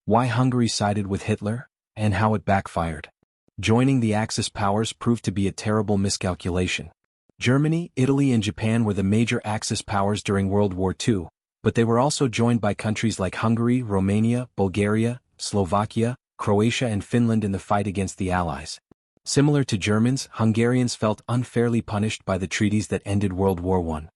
Why Hungary sided with Hitler, and how it backfired. Joining the Axis powers proved to be a terrible miscalculation. Germany, Italy and Japan were the major Axis powers during World War II, but they were also joined by countries like Hungary, Romania, Bulgaria, Slovakia, Croatia and Finland in the fight against the Allies. Similar to Germans, Hungarians felt unfairly punished by the treaties that ended World War I.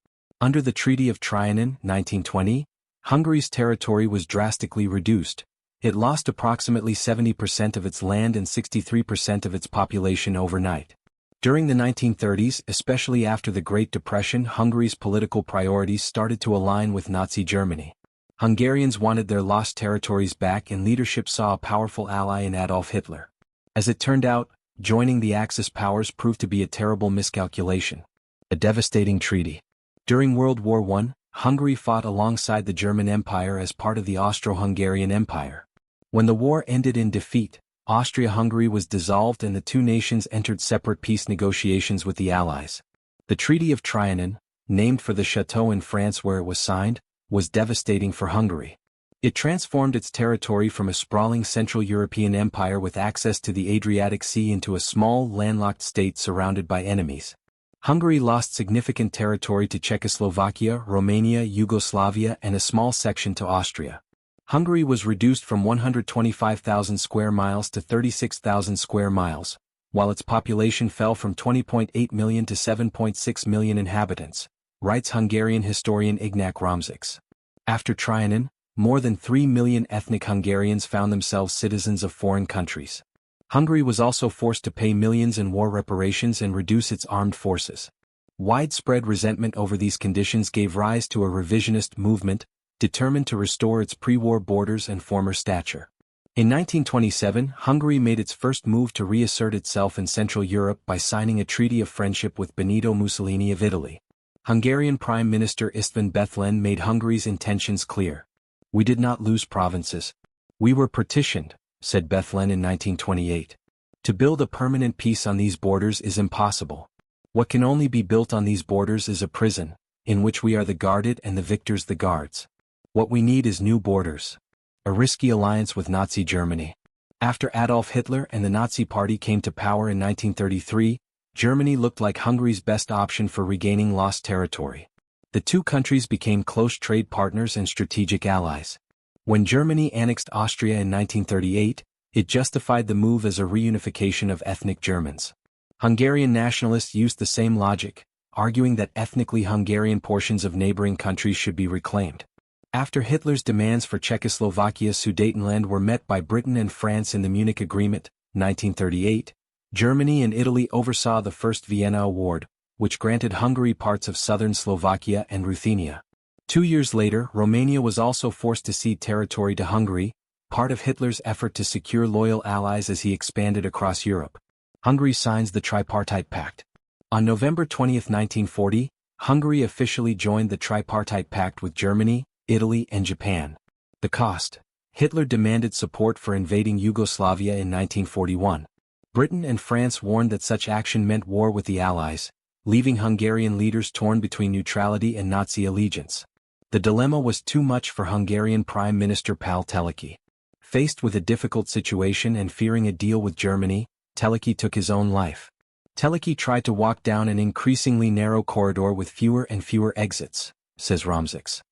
Under the Treaty of Trianon, 1920, Hungary's territory was drastically reduced. It lost approximately 70% of its land and 63% of its population overnight. During the 1930s, especially after the Great Depression, Hungary's political priorities started to align with Nazi Germany. Hungarians wanted their lost territories back and leadership saw a powerful ally in Adolf Hitler. As it turned out, joining the Axis powers proved to be a terrible miscalculation. A devastating treaty. During World War I, Hungary fought alongside the German Empire as part of the Austro-Hungarian Empire. When the war ended in defeat, Austria-Hungary was dissolved and the two nations entered separate peace negotiations with the Allies. The Treaty of Trianon, named for the chateau in France where it was signed, was devastating for Hungary. It transformed its territory from a sprawling Central European empire with access to the Adriatic Sea into a small, landlocked state surrounded by enemies. Hungary lost significant territory to Czechoslovakia, Romania, Yugoslavia and a small section to Austria. Hungary was reduced from 125,000 square miles to 36,000 square miles, while its population fell from 20.8 million to 7.6 million inhabitants, writes Hungarian historian Ignác Romzics. After Trianon, more than 3 million ethnic Hungarians found themselves citizens of foreign countries. Hungary was also forced to pay millions in war reparations and reduce its armed forces. Widespread resentment over these conditions gave rise to a revisionist movement, determined to restore its pre-war borders and former stature. In 1927, Hungary made its first move to reassert itself in Central Europe by signing a treaty of friendship with Benito Mussolini of Italy. Hungarian Prime Minister István Bethlen made Hungary's intentions clear. "We did not lose provinces. We were partitioned," said Bethlen in 1928. "To build a permanent peace on these borders is impossible. What can only be built on these borders is a prison, in which we are the guarded and the victors the guards. What we need is new borders." A risky alliance with Nazi Germany. After Adolf Hitler and the Nazi Party came to power in 1933, Germany looked like Hungary's best option for regaining lost territory. The two countries became close trade partners and strategic allies. When Germany annexed Austria in 1938, it justified the move as a reunification of ethnic Germans. Hungarian nationalists used the same logic, arguing that ethnically Hungarian portions of neighboring countries should be reclaimed. After Hitler's demands for Czechoslovakia's Sudetenland were met by Britain and France in the Munich Agreement, 1938, Germany and Italy oversaw the First Vienna Award, which granted Hungary parts of southern Slovakia and Ruthenia. 2 years later, Romania was also forced to cede territory to Hungary, part of Hitler's effort to secure loyal allies as he expanded across Europe. Hungary signs the Tripartite Pact. On November 20, 1940, Hungary officially joined the Tripartite Pact with Germany, Italy and Japan. The cost. Hitler demanded support for invading Yugoslavia in 1941. Britain and France warned that such action meant war with the Allies, leaving Hungarian leaders torn between neutrality and Nazi allegiance. The dilemma was too much for Hungarian Prime Minister Pál Teleki. Faced with a difficult situation and fearing a deal with Germany, Teleki took his own life. Teleki tried to walk down an increasingly narrow corridor with fewer and fewer exits, says Romzics.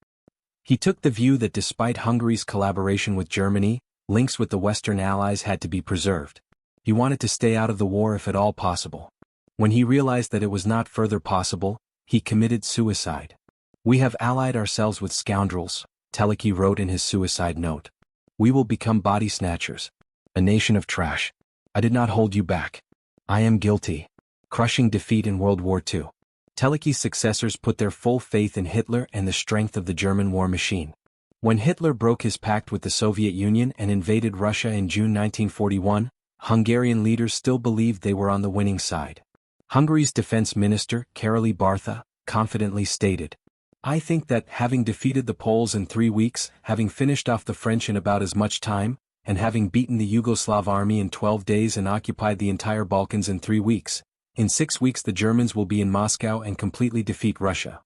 He took the view that despite Hungary's collaboration with Germany, links with the Western Allies had to be preserved. He wanted to stay out of the war if at all possible. When he realized that it was not further possible, he committed suicide. "We have allied ourselves with scoundrels," Teleki wrote in his suicide note. "We will become body snatchers. A nation of trash. I did not hold you back. I am guilty." Crushing defeat in World War II. Teleki's successors put their full faith in Hitler and the strength of the German war machine. When Hitler broke his pact with the Soviet Union and invaded Russia in June 1941, Hungarian leaders still believed they were on the winning side. Hungary's defense minister, Károly Bartha, confidently stated, "I think that, having defeated the Poles in 3 weeks, having finished off the French in about as much time, and having beaten the Yugoslav army in 12 days and occupied the entire Balkans in 3 weeks, in 6 weeks the Germans will be in Moscow and completely defeat Russia."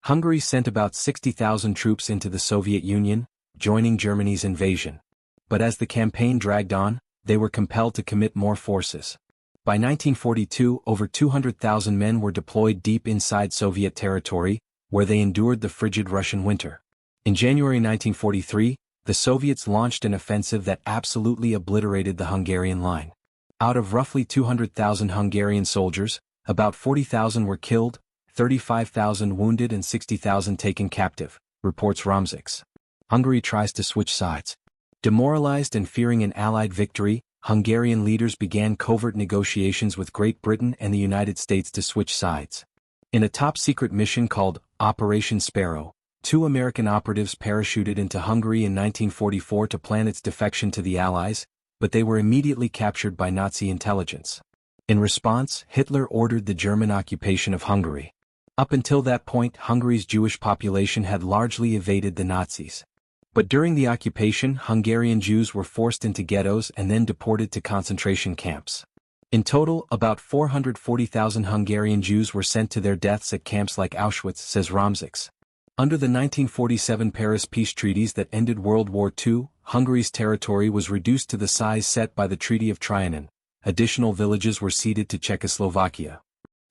Hungary sent about 60,000 troops into the Soviet Union, joining Germany's invasion. but as the campaign dragged on, they were compelled to commit more forces. By 1942, over 200,000 men were deployed deep inside Soviet territory, where they endured the frigid Russian winter. In January 1943, the Soviets launched an offensive that absolutely obliterated the Hungarian line. Out of roughly 200,000 Hungarian soldiers, about 40,000 were killed, 35,000 wounded and 60,000 taken captive, reports Romsix. Hungary tries to switch sides. Demoralized and fearing an Allied victory, Hungarian leaders began covert negotiations with Great Britain and the United States to switch sides. In a top-secret mission called Operation Sparrow, 2 American operatives parachuted into Hungary in 1944 to plan its defection to the Allies, but they were immediately captured by Nazi intelligence. In response, Hitler ordered the German occupation of Hungary. Up until that point, Hungary's Jewish population had largely evaded the Nazis. But during the occupation, Hungarian Jews were forced into ghettos and then deported to concentration camps. In total, about 440,000 Hungarian Jews were sent to their deaths at camps like Auschwitz, says Romsix. Under the 1947 Paris peace treaties that ended World War II, Hungary's territory was reduced to the size set by the Treaty of Trianon. Additional villages were ceded to Czechoslovakia.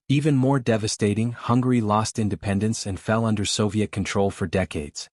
Even more devastating, Hungary lost independence and fell under Soviet control for decades.